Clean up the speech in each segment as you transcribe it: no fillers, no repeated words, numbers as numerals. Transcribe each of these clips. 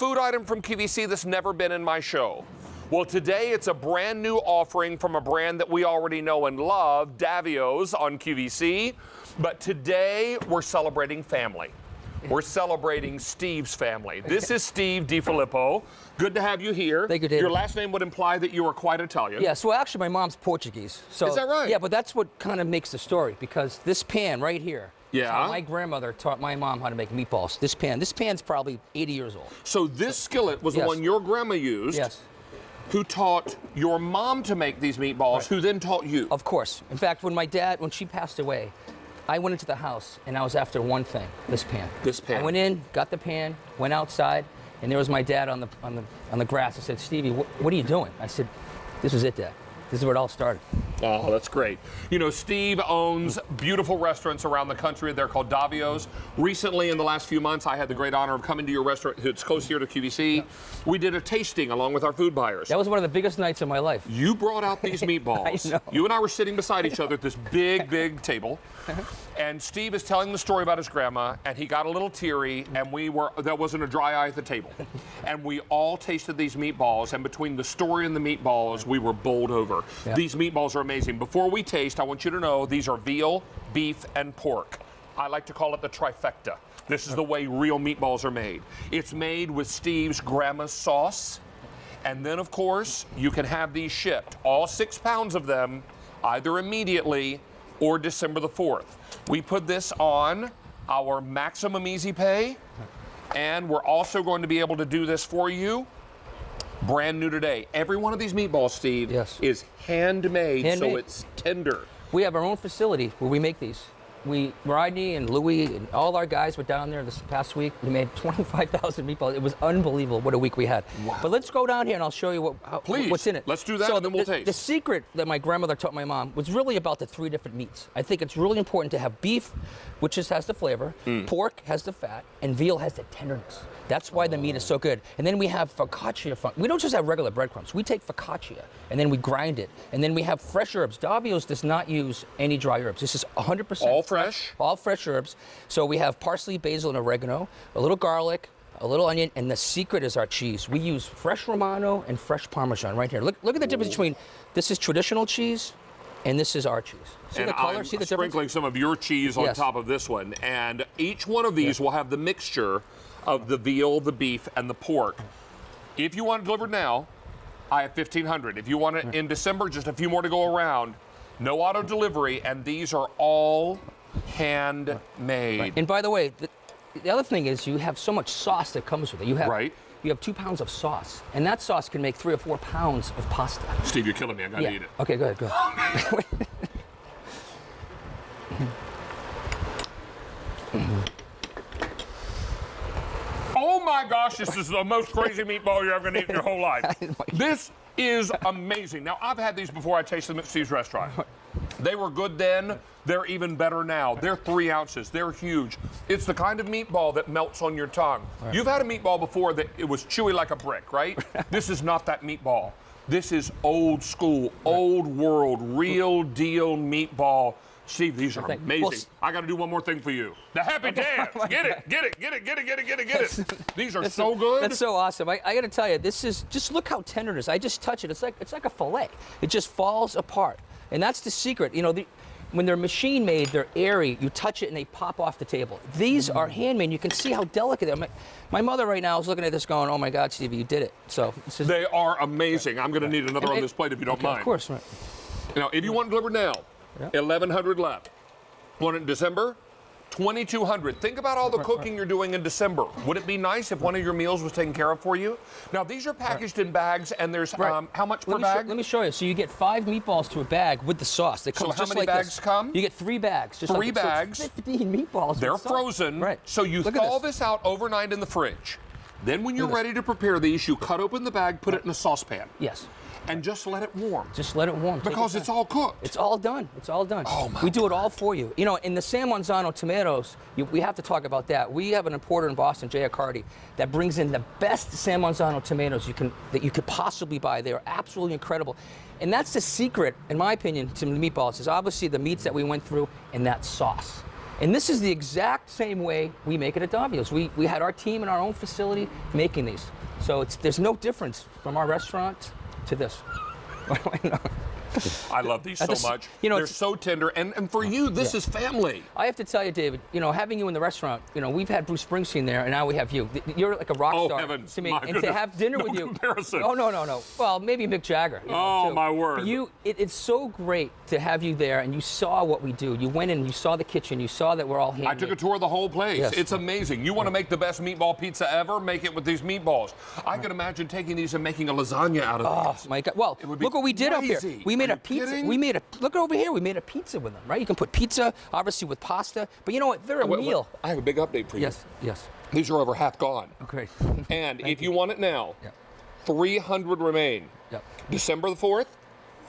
food item from QVC that's never been in my show? Well, today it's a brand new offering from a brand that we already know and love, Davio's on QVC. But today we're celebrating family. We're celebrating Steve's family. This is Steve DiFilippo. Good to have you here. Thank you, David. Your last name would imply that you are quite Italian. Yeah, so actually my mom's Portuguese. So, is that right? Yeah, but that's what kind of makes the story, because this pan right here, yeah, my grandmother taught my mom how to make meatballs. This pan's probably 80 years old. So this skillet was the one your grandma used. Yes. Who taught your mom to make these meatballs, right, who then taught you? Of course. In fact, when she passed away, I went into the house and I was after one thing, this pan. This pan. I went in, got the pan, went outside, and there was my dad on the grass. I said, Stevie, what are you doing? I said, this is it, Dad. This is where it all started. Oh, that's great. You know, Steve owns beautiful restaurants around the country. They're called Davio's. Recently, in the last few months, I had the great honor of coming to your restaurant. It's close here to QVC. Yeah. We did a tasting along with our food buyers. That was one of the biggest nights of my life. You brought out these meatballs. I know. You and I were sitting beside each other at this big, big table. And Steve is telling the story about his grandma, and he got a little teary, and there wasn't a dry eye at the table. And we all tasted these meatballs, and between the story and the meatballs, we were bowled over. Yep. These meatballs are amazing. Before we taste, I want you to know these are veal, beef, and pork. I like to call it the trifecta. This is the way real meatballs are made. It's made with Steve's grandma's sauce. And then, of course, you can have these shipped, all 6 pounds of them, either immediately or December the 4th. We put this on our Maximum Easy Pay, and we're also going to be able to do this for you brand new today. Every one of these meatballs, Steve, yes, is handmade, so it's tender. We have our own facility where we make these. Rodney and Louie and all our guys were down there this past week. We made 25,000 meatballs. It was unbelievable what a week we had. Wow. But let's go down here and I'll show you what's in it. Let's do that, and then we'll taste. The secret that my grandmother taught my mom was really about the 3 different meats. I think it's really important to have beef, which has the flavor, pork has the fat, and veal has the tenderness. That's why the meat is so good. And then we have focaccia. We don't just have regular breadcrumbs. We take focaccia and then we grind it. And then we have fresh herbs. Davio's does not use any dry herbs. This is 100% all fresh. All fresh herbs. So we have parsley, basil, and oregano, a little garlic, a little onion, and the secret is our cheese. We use fresh Romano and fresh Parmesan right here. Look at the difference between this is traditional cheese and this is our cheese. See the color? See the difference? Sprinkling some of your cheese on top of this one. And each one of these will have the mixture of the veal, the beef, and the pork. If you want it delivered now, I have 1,500. If you want it in December, just a few more to go around. No auto delivery, and these are all handmade. Right. And by the way, the other thing is you have so much sauce that comes with it. You have 2 pounds of sauce, and that sauce can make 3 or 4 pounds of pasta. Steve, you're killing me. I gotta eat it. Okay, go ahead. Oh my gosh, this is the most crazy meatball you're ever gonna eat in your whole life. This is amazing. Now, I've had these before. I tasted them at Steve's restaurant. They were good then. They're even better now. They're 3 ounces. They're huge. It's the kind of meatball that melts on your tongue. Right. You've had a meatball before that it was chewy like a brick, right? This is not that meatball. This is old school, old world, real deal meatball. Steve, these are amazing. Well, I got to do one more thing for you. The happy dance. Get it. These are so good. That's so awesome. I got to tell you, this is, just look how tender it is. I just touch it. It's like a fillet. It just falls apart. And that's the secret. You know, when they're machine made, they're airy. You touch it and they pop off the table. These are handmade. You can see how delicate they are. My mother right now is looking at this going, oh my God, Stevie, you did it. So they are amazing. I'm going to need another on this plate if you don't mind. Of course, right. Now, if you want it delivered now, 1,100 left. Want it in December? 2,200. Think about all the cooking you're doing in December. Would it be nice if one of your meals was taken care of for you? Now, these are packaged in bags, and there's how much per bag? Let me show you. So you get 5 meatballs to a bag with the sauce. They come so how many bags come? You get 3 bags. Just 3 bags. So 15 meatballs. They're frozen. Right. So you thaw this out overnight in the fridge. Then when you're ready to prepare these, you cut open the bag, put it in a saucepan. Yes. And just let it warm. Just let it warm. Because it's all cooked. It's all done. It's all done. Oh my We do it all for you. You know, in the San Manzano tomatoes, we have to talk about that. We have an importer in Boston, J. Accardi, that brings in the best San Manzano tomatoes that you could possibly buy. They are absolutely incredible. And that's the secret, in my opinion, to the meatballs, is obviously the meats that we went through and that sauce. And this is the exact same way we make it at Davio's. We had our team in our own facility making these. So there's no difference from our restaurant to this. I love these so much. You know, they're so tender, and for you, this is family. I have to tell you, David, you know, having you in the restaurant, you know, we've had Bruce Springsteen there, and now we have you. You're like a rock star heavens, to me. my And goodness. to have dinner No with you. comparison. Oh, no. Well, maybe Mick Jagger. You know, too. My word. But it's so great to have you there, and you saw what we do. You went in, you saw the kitchen, you saw that we're all handmade. I took a tour of the whole place. Yes. It's amazing. You want to make the best meatball pizza ever? Make it with these meatballs. I could imagine taking these and making a lasagna out of these. Oh my God! Well, It would be look what we did up here. crazy. We made Are a you pizza. kidding? Look over here. We made a pizza with them, right? You can put pizza, obviously, with pasta. But you know what? They're a meal. I have a big update for you. Yes. These are over half gone. Okay. And if you want it now, Yep. 300 remain. Yep. December the 4th,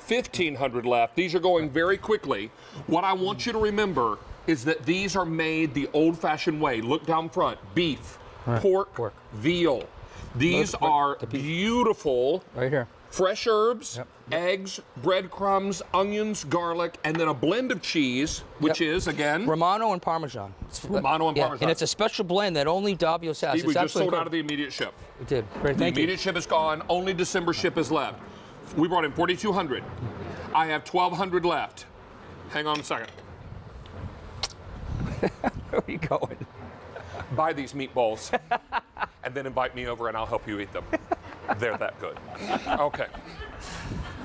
1,500 left. These are going very quickly. What I want you to remember is that these are made the old-fashioned way. Look down front. Beef, pork, veal. These are beautiful. Right here. Fresh herbs, Yep. eggs, breadcrumbs, onions, garlic, and then a blend of cheese, which is, again, Romano and Parmesan. Romano and Parmesan. And it's a special blend that only Davio's has. Steve, we just sold out of the immediate ship. We did. Great, The thank you. immediate ship is gone. Only December ship is left. We brought in 4,200. I have 1,200 left. Hang on a second. Where are you going? Buy these meatballs and then invite me over and I'll help you eat them. They're that good. Okay.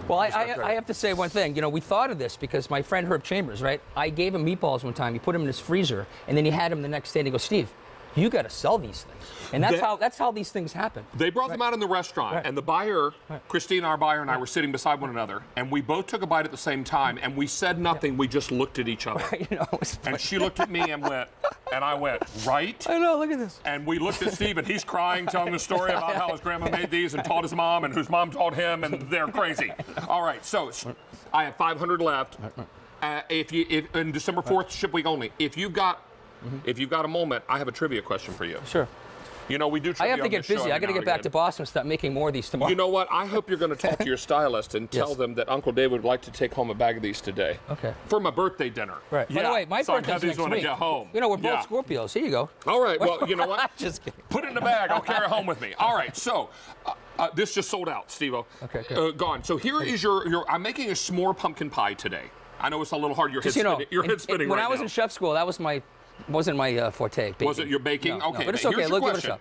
Well, I have to say one thing. You know, we thought of this because my friend Herb Chambers, right? I gave him meatballs one time. He put them in his freezer, and then he had them the next day. And he goes, Steve, you got to sell these things. And that's how these things happen. They brought them out in the restaurant, and the buyer, Christine, our buyer, and I were sitting beside one another, and we both took a bite at the same time, and we said nothing. We just looked at each other. You know, it's funny. And she looked at me and went, and I went, right? I know, look at this. And we looked at Steve, and he's crying, telling the story about how his grandma made these and taught his mom, and whose mom taught him, and they're crazy. All right, so I have 500 left. If in December 4th, ship week only. If you've got a moment, I have a trivia question for you. Sure. You know, we do trivia I have to on get this show busy. I every got to now get back and to again. Boston and start making more of these tomorrow. You know what? I hope you're going to talk to your stylist and tell Yes. them that Uncle David would like to take home a bag of these today. Okay. For my birthday dinner. Right. Yeah. By the way, my so I can have birthday's these next when week. I get home. You know, we're both Yeah. Scorpios. Here you go. All right. Well, you know what? Just kidding. Put it in the bag. I'll carry it home with me. All right. So this just sold out, Steve-O. Okay, good. Gone. So here is your. I'm making a s'more pumpkin pie today. I know it's a little hard. Your head's You know, spinning. Your head's spinning when right I was now. in chef school, that wasn't my forte. Baking. Was it your baking? No, okay. but it's Here's okay. your Look, give it a question. shot.